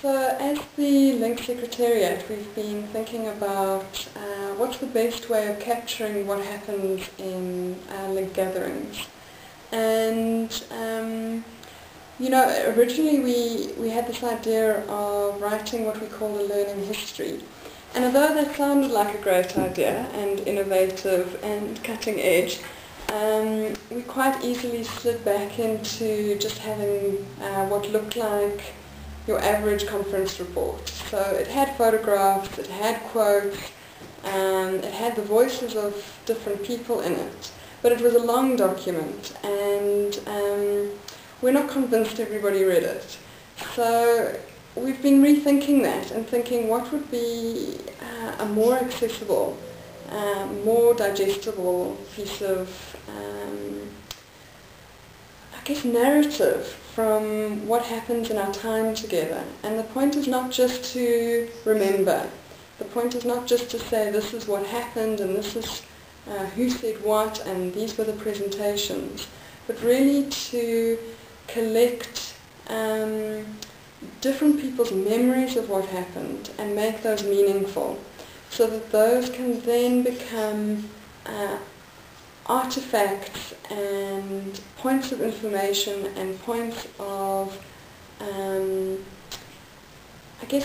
So as the Link Secretariat, we've been thinking about what's the best way of capturing what happens in Link gatherings. And originally we had this idea of writing what we call a learning history. And although that sounded like a great idea and innovative and cutting edge, we quite easily slid back into just having what looked like your average conference report. So it had photographs, it had quotes, it had the voices of different people in it, but it was a long document, and we're not convinced everybody read it. So we've been rethinking that and thinking what would be a more accessible, more digestible piece of, narrative from what happens in our time together. And the point is not just to remember. The point is not just to say this is what happened and this is who said what and these were the presentations, but really to collect different people's memories of what happened and make those meaningful, so that those can then become artifacts and points of information and points of,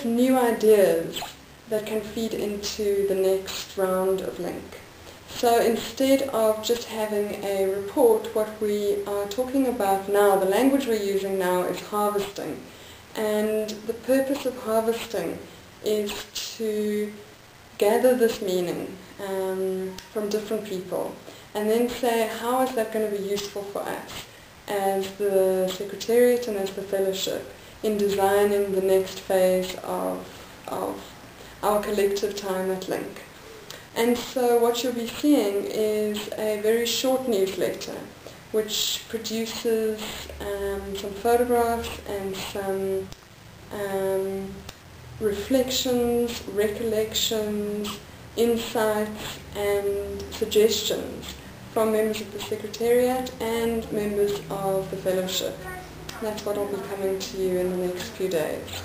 new ideas that can feed into the next round of Link. So instead of just having a report, what we are talking about now, the language we're using now, is harvesting. And the purpose of harvesting is to gather this meaning from different people and then say, how is that going to be useful for us as the Secretariat and as the Fellowship in designing the next phase of our collective time at Link. And so what you'll be seeing is a very short newsletter which produces some photographs and some reflections, recollections, insights and suggestions from members of the Secretariat and members of the Fellowship. That's what will be coming to you in the next few days.